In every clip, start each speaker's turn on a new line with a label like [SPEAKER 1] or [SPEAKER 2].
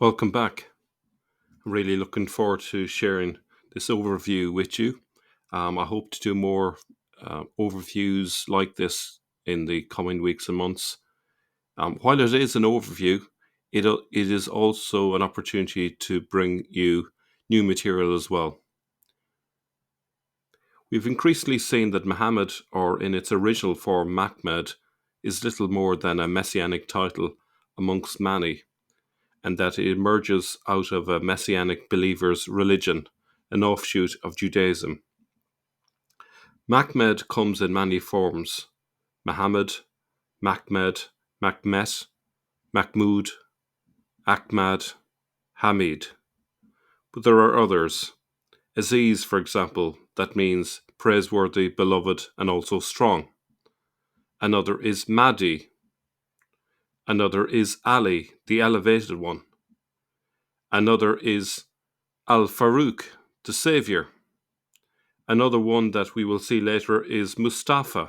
[SPEAKER 1] Welcome back. I'm really looking forward to sharing this overview with you. I hope to do more overviews like this in the coming weeks and months. While it is an overview, it is also an opportunity to bring you new material as well. We've increasingly seen that Muhammad, or in its original form, Mahmed, is little more than a messianic title amongst many, and that it emerges out of a Messianic believer's religion, an offshoot of Judaism. Mahmed comes in many forms: Muhammad, Mahmed, Mahmet, Mahmud, Ahmad, Hamid. But there are others. Aziz, for example, that means praiseworthy, beloved, and also strong. Another is Mahdi. Another is Ali, the elevated one. Another is Al Farouk, the Saviour. Another one that we will see later is Mustafa.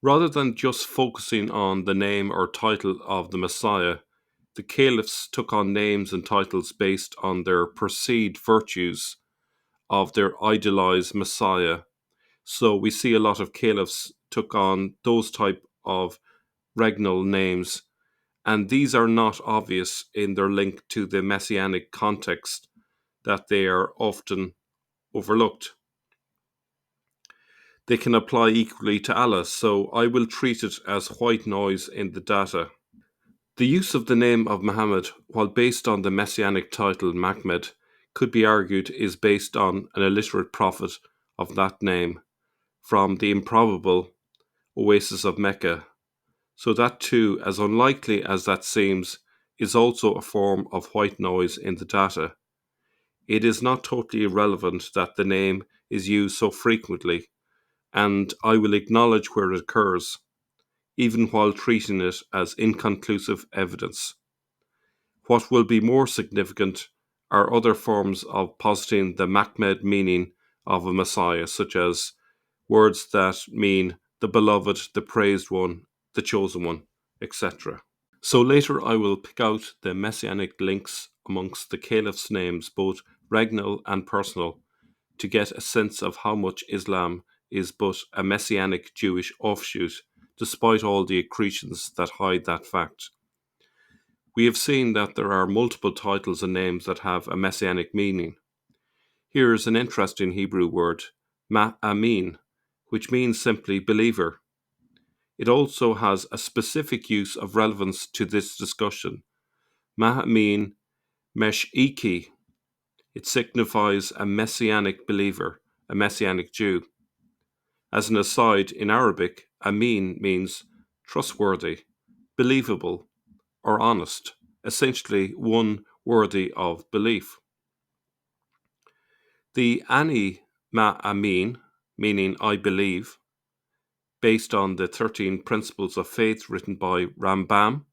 [SPEAKER 1] Rather than just focusing on the name or title of the Messiah, the caliphs took on names and titles based on their perceived virtues of their idealized Messiah. So we see a lot of caliphs took on those type of regnal names, and these are not obvious in their link to the messianic context that they are often overlooked. They can apply equally to Allah, so I will treat it as white noise in the data. The use of the name of Muhammad, while based on the messianic title Mahmed, could be argued is based on an illiterate prophet of that name from the improbable oasis of Mecca. So that too, as unlikely as that seems, is also a form of white noise in the data. It is not totally irrelevant that the name is used so frequently, and I will acknowledge where it occurs, even while treating it as inconclusive evidence. What will be more significant are other forms of positing the Mahmed meaning of a Messiah, such as words that mean the beloved, the praised one, the chosen one, etc. So later I will pick out the messianic links amongst the caliphs' names, both regnal and personal, to get a sense of how much Islam is but a messianic Jewish offshoot, despite all the accretions that hide that fact. We have seen that there are multiple titles and names that have a messianic meaning. Here is an interesting Hebrew word, ma'amin, which means simply believer. It also has a specific use of relevance to this discussion. Ma'amin mesh'iki. It signifies a messianic believer, a messianic Jew. As an aside, in Arabic, amin means trustworthy, believable, or honest, essentially one worthy of belief. The Ani Ma'amin, meaning I believe, based on the 13 Principles of Faith written by Rambam,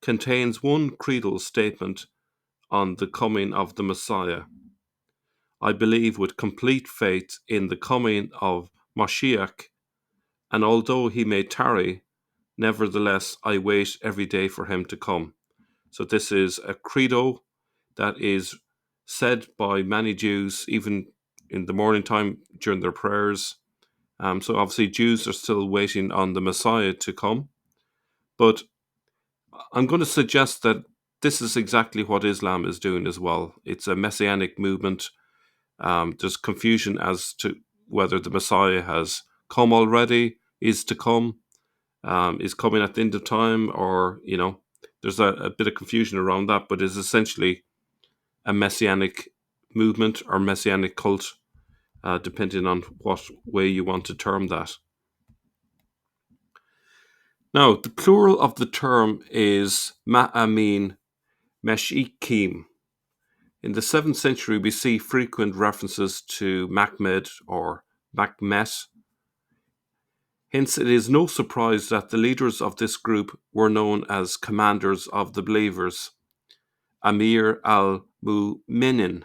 [SPEAKER 1] contains one creedal statement on the coming of the Messiah. I believe with complete faith in the coming of Mashiach, and although he may tarry, nevertheless I wait every day for him to come. So this is a credo that is said by many Jews, even in the morning time during their prayers. So obviously Jews are still waiting on the Messiah to come. But I'm going to suggest that this is exactly what Islam is doing as well. It's a messianic movement. There's confusion as to whether the Messiah has come already, is to come, is coming at the end of time, or, there's a bit of confusion around that, but it's essentially a messianic movement or messianic cult, depending on what way you want to term that. Now, the plural of the term is ma'amin meshikim. In the 7th century, we see frequent references to Mahmed or Mahmet. Hence, it is no surprise that the leaders of this group were known as commanders of the believers, Amir al-Mu'minin.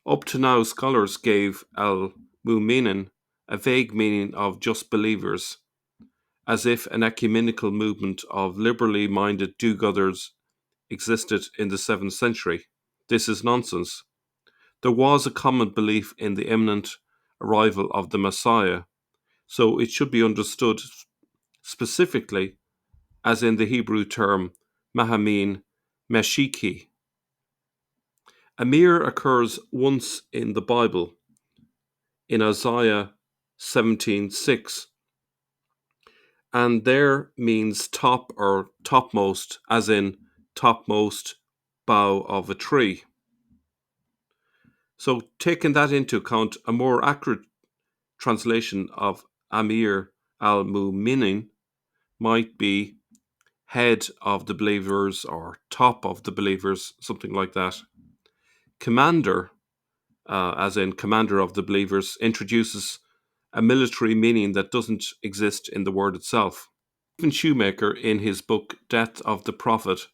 [SPEAKER 1] Up to now, scholars gave al-Mu'minin a vague meaning of just believers, as if an ecumenical movement of liberally minded do-gooders existed in the 7th century. This is nonsense. There was a common belief in the imminent arrival of the Messiah, so it should be understood specifically as in the Hebrew term Mahamin Meshiki. Amir occurs once in the Bible, in Isaiah 17:6, and there means top or topmost, as in topmost bough of a tree. So, taking that into account, a more accurate translation of Amir al-Mu'minin might be head of the believers or top of the believers, something like that. Commander, as in commander of the believers, introduces a military meaning that doesn't exist in the word itself. Even Shoemaker, in his book Death of the Prophet,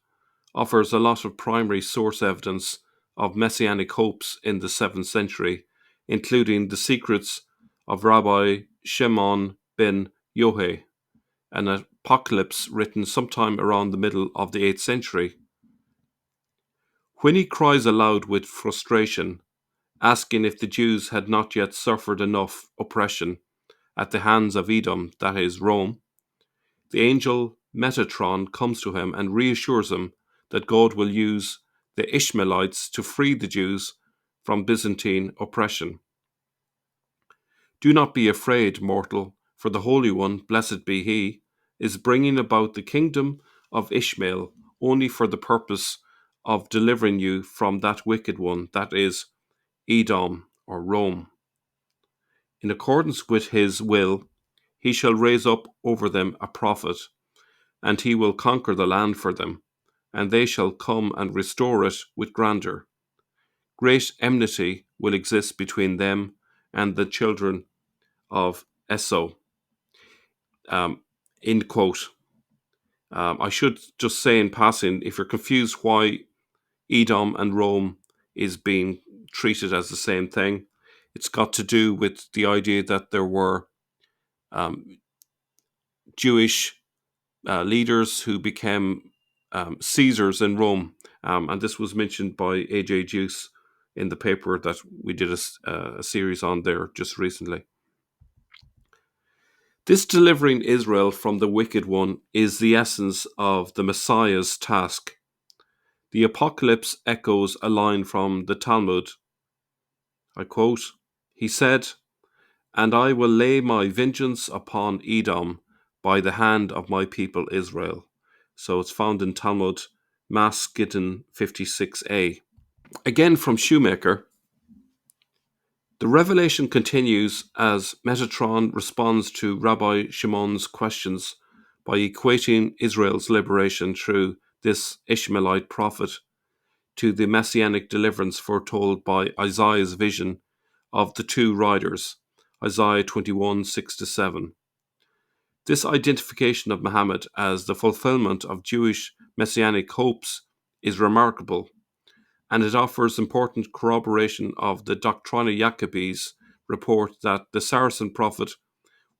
[SPEAKER 1] offers a lot of primary source evidence of messianic hopes in the 7th century, including the secrets of Rabbi Shimon ben Yohei, an apocalypse written sometime around the middle of the 8th century. When he cries aloud with frustration, asking if the Jews had not yet suffered enough oppression at the hands of Edom, that is, Rome, the angel Metatron comes to him and reassures him that God will use the Ishmaelites to free the Jews from Byzantine oppression. Do not be afraid, mortal, for the Holy One, blessed be He, is bringing about the kingdom of Ishmael only for the purpose of delivering you from that wicked one, that is, Edom or Rome. In accordance with His will, He shall raise up over them a prophet, and he will conquer the land for them, and they shall come and restore it with grandeur. Great enmity will exist between them and the children of Esau. End quote. I should just say in passing, if you're confused why Edom and Rome is being treated as the same thing, it's got to do with the idea that there were Jewish leaders who became Caesars in Rome, and this was mentioned by A.J. Juice in the paper that we did a series on there just recently. This delivering Israel from the wicked one is the essence of the Messiah's task. The apocalypse echoes a line from the Talmud. I quote, he said, "And I will lay my vengeance upon Edom by the hand of my people Israel." So it's found in Talmud, Mas Gittin 56a. Again from Shoemaker, the revelation continues as Metatron responds to Rabbi Shimon's questions by equating Israel's liberation through this Ishmaelite prophet to the messianic deliverance foretold by Isaiah's vision of the two riders, Isaiah 21, 6-7. This identification of Muhammad as the fulfillment of Jewish messianic hopes is remarkable, and it offers important corroboration of the Doctrina Jacobis report that the Saracen prophet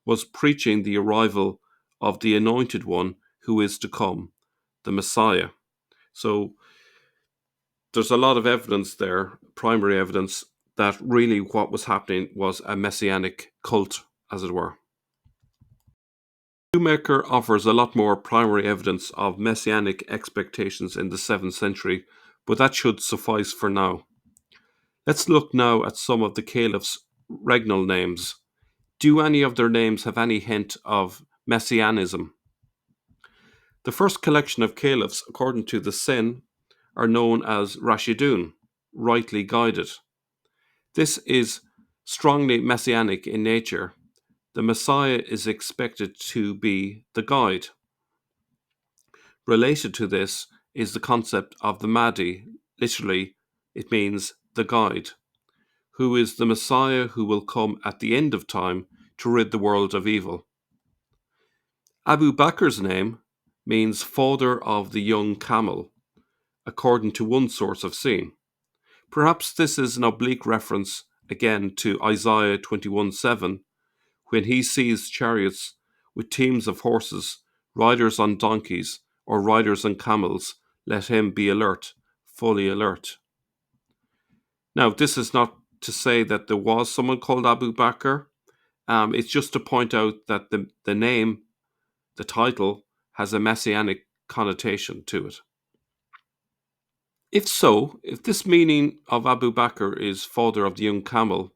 [SPEAKER 1] was preaching the arrival of the anointed one who is to come, the Messiah. So there's a lot of evidence there, primary evidence, that really what was happening was a messianic cult, as it were. Shoemaker offers a lot more primary evidence of messianic expectations in the 7th century, but that should suffice for now. Let's look now at some of the caliphs' regnal names. Do any of their names have any hint of messianism? The first collection of caliphs, according to the Sin, are known as Rashidun, rightly guided. This is strongly messianic in nature. The Messiah is expected to be the guide. Related to this is the concept of the Mahdi, literally it means the guide, who is the Messiah who will come at the end of time to rid the world of evil. Abu Bakr's name means father of the young camel, according to one source I've seen. Perhaps this is an oblique reference again to Isaiah 21:7, when he sees chariots with teams of horses, riders on donkeys, or riders on camels, let him be alert, fully alert. Now, this is not to say that there was someone called Abu Bakr. It's just to point out that the name, the title, has a messianic connotation to it. If so, if this meaning of Abu Bakr is father of the young camel,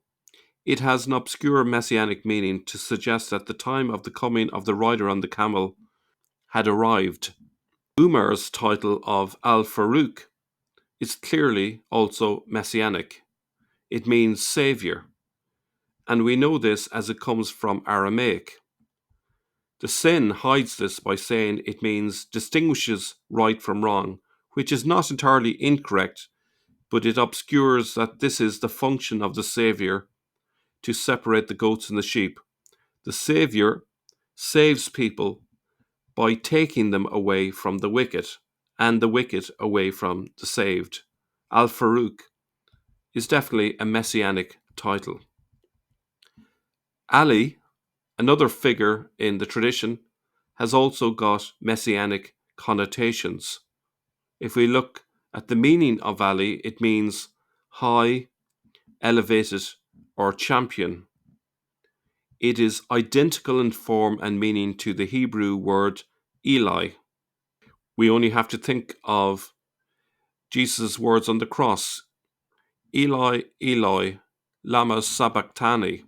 [SPEAKER 1] it has an obscure messianic meaning to suggest that the time of the coming of the rider on the camel had arrived. Umar's title of Al-Faruq is clearly also messianic. It means savior, and we know this as it comes from Aramaic. The Sin hides this by saying it means distinguishes right from wrong, which is not entirely incorrect, but it obscures that this is the function of the Saviour to separate the goats and the sheep. The Saviour saves people by taking them away from the wicked, and the wicked away from the saved. Al-Faruq is definitely a messianic title. Ali, another figure in the tradition, has also got messianic connotations. If we look at the meaning of Ali, it means high, elevated, or champion. It is identical in form and meaning to the Hebrew word Eli. We only have to think of Jesus' words on the cross, Eli, Eli, lama sabachthani.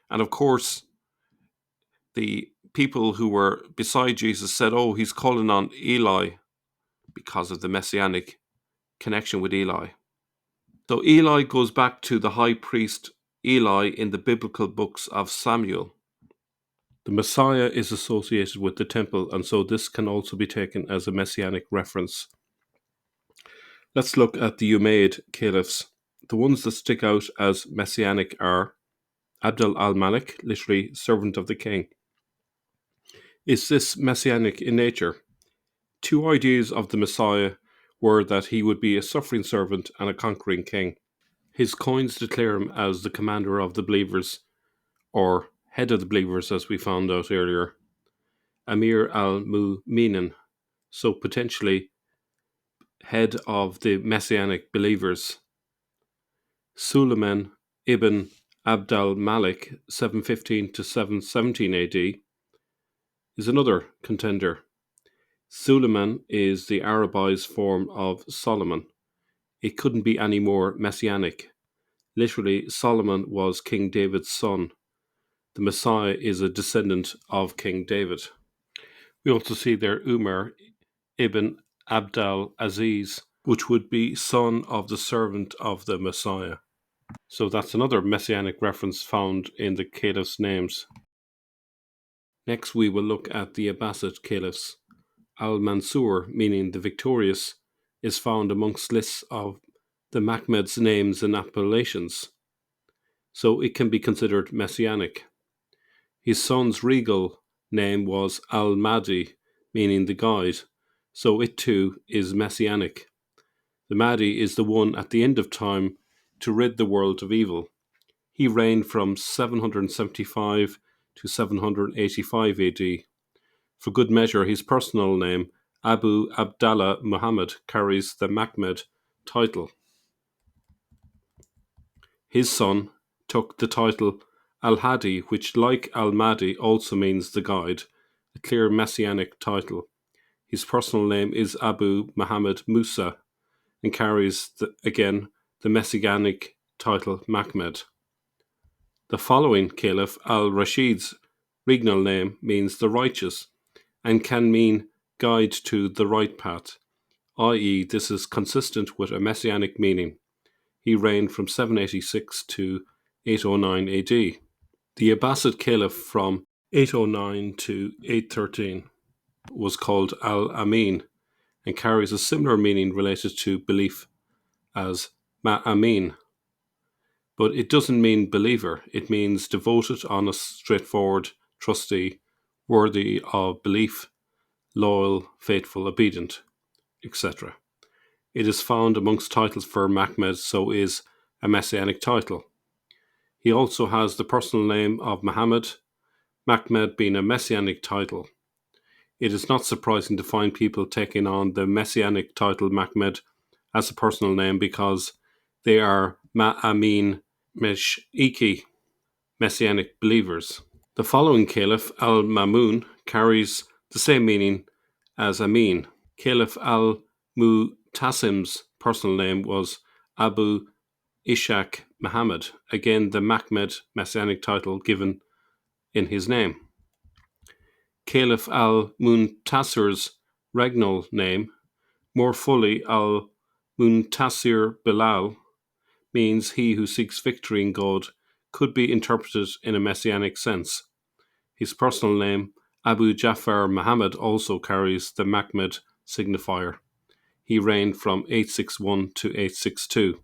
[SPEAKER 1] And of course, the people who were beside Jesus said, oh, he's calling on Eli, because of the messianic connection with Eli. So Eli goes back to the high priest Eli in the biblical books of Samuel. The Messiah is associated with the temple, and so this can also be taken as a messianic reference. Let's look at the Umayyad caliphs. The ones that stick out as messianic are Abd al-Malik, literally servant of the king. Is this messianic in nature? Two ideas of the Messiah were that he would be a suffering servant and a conquering king. His coins declare him as the commander of the believers, or head of the believers, as we found out earlier, Amir al-Mu'minin, so potentially head of the messianic believers. Suleiman ibn Abd al-Malik, 715 to 717 AD, is another contender. Suleiman is the Arabized form of Solomon. It couldn't be any more messianic. Literally, Solomon was King David's son. The Messiah is a descendant of King David. We also see there Umar ibn Abdal Aziz, which would be son of the servant of the Messiah. So that's another messianic reference found in the caliphs' names. Next, we will look at the Abbasid caliphs. Al-Mansur, meaning the victorious, is found amongst lists of the Mahmed's names and appellations, so it can be considered messianic. His son's regal name was Al-Mahdi, meaning the guide, so it too is messianic. The Mahdi is the one at the end of time to rid the world of evil. He reigned from 775 to 785 AD. For good measure, his personal name, Abu Abdallah Muhammad, carries the Mahmed title. His son took the title Al-Hadi, which, like Al-Mahdi, also means the guide, a clear messianic title. His personal name is Abu Muhammad Musa and carries, again, the messianic title Mahmed. The following caliph, Al-Rashid's regnal name, means the righteous and can mean guide to the right path, i.e. this is consistent with a messianic meaning. He reigned from 786 to 809 AD. The Abbasid caliph from 809 to 813 was called Al-Amin and carries a similar meaning related to belief as Ma'amin. But it doesn't mean believer. It means devoted, honest, straightforward, trusty, worthy of belief, loyal, faithful, obedient, etc. It is found amongst titles for Mahmed, so is a messianic title. He also has the personal name of Muhammad, Mahmed being a messianic title. It is not surprising to find people taking on the Messianic title Mahmed as a personal name because they are Ma'amin Mesh'iki, Messianic believers. The following Caliph, al-Mamun, carries the same meaning as Amin. Caliph al-Mu'tasim's personal name was Abu Ishaq Muhammad, again the Mahmed Messianic title given in his name. Caliph al-Muntasir's regnal name, more fully al-Muntasir Bilal, means he who seeks victory in God, could be interpreted in a messianic sense. His personal name, Abu Ja'far Muhammad, also carries the Mahmed signifier. He reigned from 861 to 862.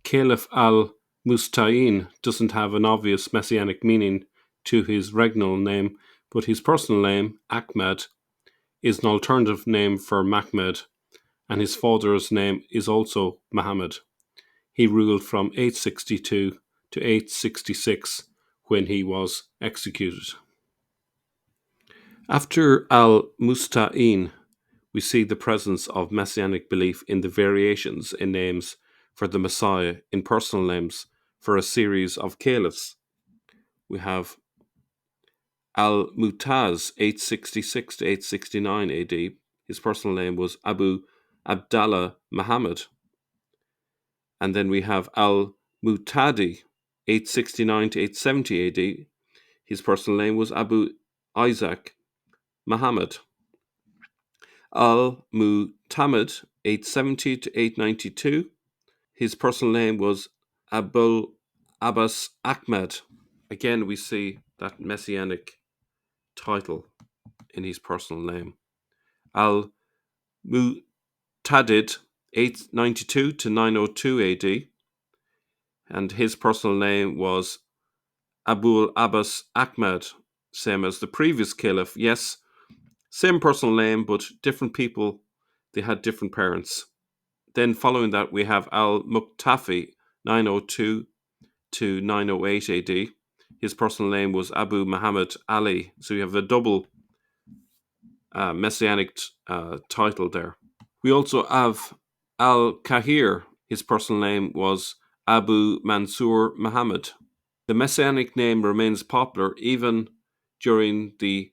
[SPEAKER 1] Caliph al-Musta'in doesn't have an obvious messianic meaning to his regnal name, but his personal name, Ahmad, is an alternative name for Mahmed, and his father's name is also Muhammad. He ruled from 862 to 866 when he was executed. After al-Musta'in, we see the presence of messianic belief in the variations in names for the Messiah in personal names for a series of caliphs. We have al-Mu'taz, 866 to 869 AD. His personal name was Abu Abdallah Muhammad. And then we have al-Mu'tadi, 869 to 870 AD. His personal name was Abu Isaac Muhammad. Al-Mu'tamid, 870 to 892. His personal name was Abul Abbas Ahmed. Again, we see that messianic title in his personal name. Al-Mu'tadid, 892 to 902 AD. And his personal name was Abul Abbas Ahmed, same as the previous caliph. Yes, same personal name, but different people. They had different parents. Then following that, we have al-Muqtafi, 902 to 908 AD. His personal name was Abu Muhammad Ali. So you have a double messianic title there. We also have al-Kahir. His personal name was Abu Mansur Muhammad. The messianic name remains popular even during the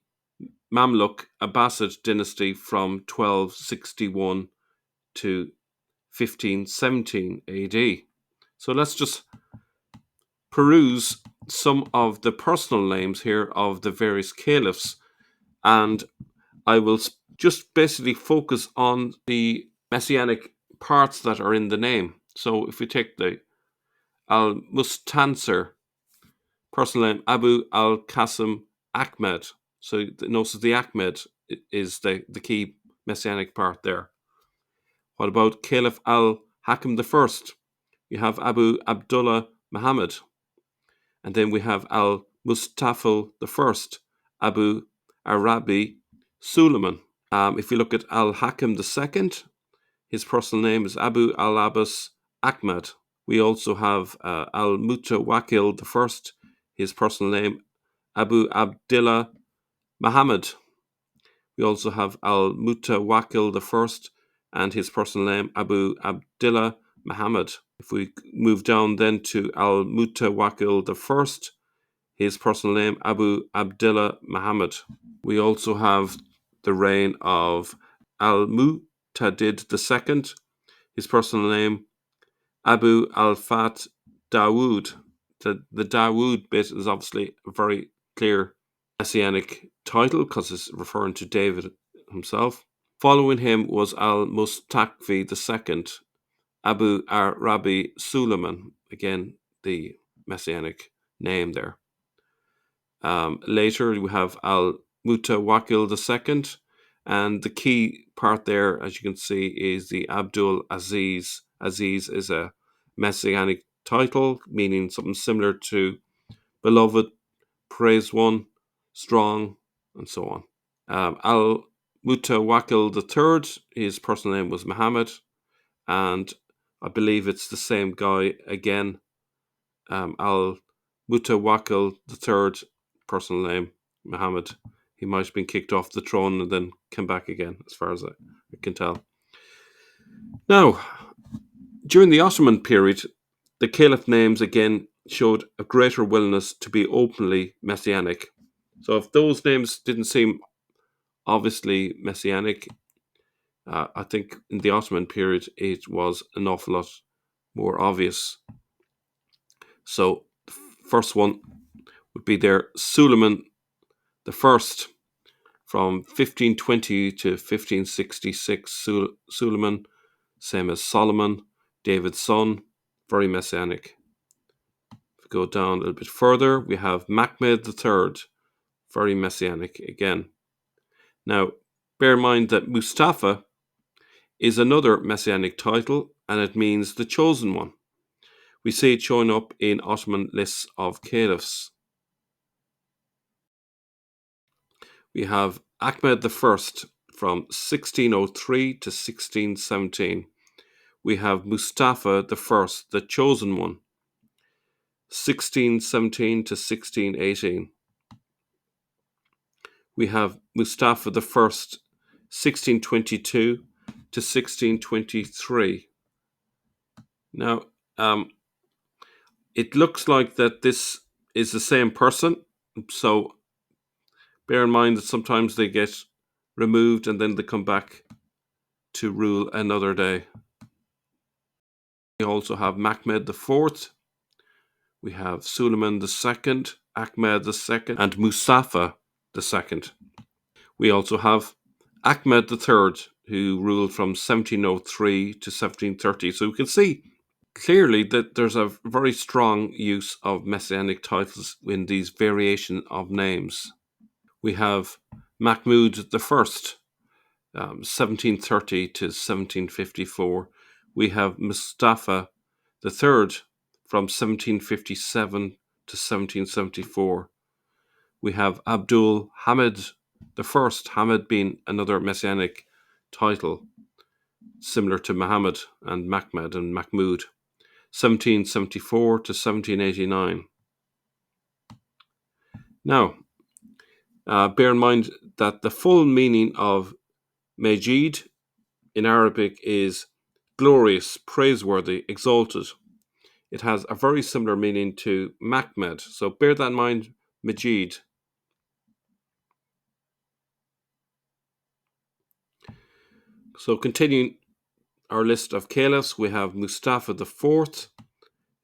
[SPEAKER 1] Mamluk Abbasid dynasty from 1261 to 1517 AD. So let's just peruse some of the personal names here of the various caliphs, and I will just basically focus on the messianic parts that are in the name. So if we take the al-Mustansir personal name, Abu al-Qasim Ahmed. So notice the Ahmed is the key messianic part there. What about Caliph al-Hakim I? You have Abu Abdullah Muhammad. And then we have al-Mustafil I, Abu Arabi Suleiman. If you look at al-Hakim II, his personal name is Abu al-Abbas Ahmad. We also have al-Mutawakkil I, his personal name Abu Abdillah Muhammad. We also have al-Mutawakkil I and his personal name Abu Abdillah Muhammad. If we move down then to al-Mutawakkil I, his personal name Abu Abdillah Muhammad. We also have the reign of al-Mu'tadid II, his personal name Abu al-Fat Dawood. The Dawood bit is obviously a very clear messianic title because it's referring to David himself. Following him was al-Mustakfi II, Abu Arabi Suleiman, again the messianic name there. Later we have al-Mutawakkil II, and the key part there, as you can see, is the Abdul Aziz. Aziz is a messianic title meaning something similar to beloved, praised one, strong, and so on. Al-Mutawakkil III, his personal name was Muhammad, and I believe it's the same guy again. Al-Mutawakkil III, personal name Muhammad. He might have been kicked off the throne and then came back again, as far as I can tell. Now, during the Ottoman period, the caliph names again showed a greater willingness to be openly messianic. So if those names didn't seem obviously messianic, I think in the Ottoman period it was an awful lot more obvious. So the first one would be there, Suleiman the First, from 1520 to 1566. Suleiman, same as Solomon, David's son, very messianic. If we go down a little bit further, we have Machmed III, very messianic again. Now, bear in mind that Mustafa is another messianic title, and it means the chosen one. We see it showing up in Ottoman lists of caliphs. We have Ahmed I from 1603 to 1617. We have Mustafa I, the chosen one, 1617 to 1618. We have Mustafa I, 1622 to 1623. Now, it looks like that this is the same person, so bear in mind that sometimes they get removed and then they come back to rule another day. We also have Machmed IV, we have Suleiman II, Ahmed II, and Mustafa II. We also have Ahmed III, who ruled from 1703 to 1730. So we can see clearly that there's a very strong use of messianic titles in these variation of names. We have Mahmud I, 1730 to 1754. We have Mustafa III from 1757 to 1774. We have Abdul Hamid I, Hamid being another messianic title, similar to Muhammad and Mahmud and Mahmud, 1774 to 1789. Now, bear in mind that the full meaning of Majid in Arabic is glorious, praiseworthy, exalted. It has a very similar meaning to Mahmed, so bear that in mind, Majid. So continuing our list of caliphs, we have Mustafa IV,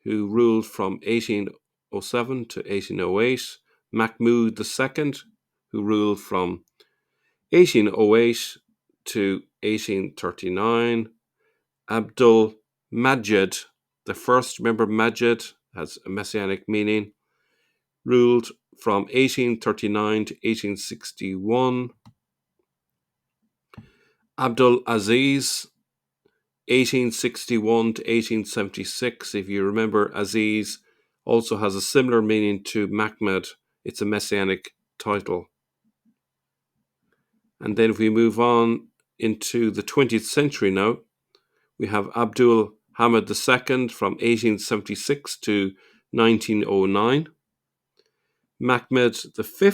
[SPEAKER 1] who ruled from 1807 to 1808, Mahmud II, who ruled from 1808 to 1839, Abdul Majid the First, remember Majid has a messianic meaning, ruled from 1839 to 1861, Abdul Aziz, 1861 to 1876. If you remember, Aziz also has a similar meaning to Mahmed. It's a messianic title. And then if we move on into the 20th century now, we have Abdul Hamid II from 1876 to 1909, Mahmed V,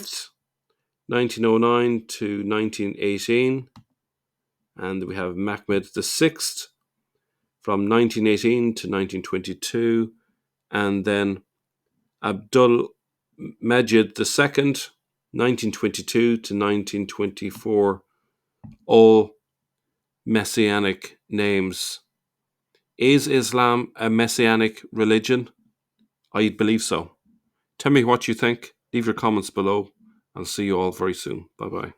[SPEAKER 1] 1909 to 1918, and we have Mahmed VI from 1918 to 1922, and then Abdul Majid II, 1922 to 1924, all messianic names. Is Islam a messianic religion? I believe so. Tell me what you think. Leave your comments below. I'll see you all very soon. Bye-bye.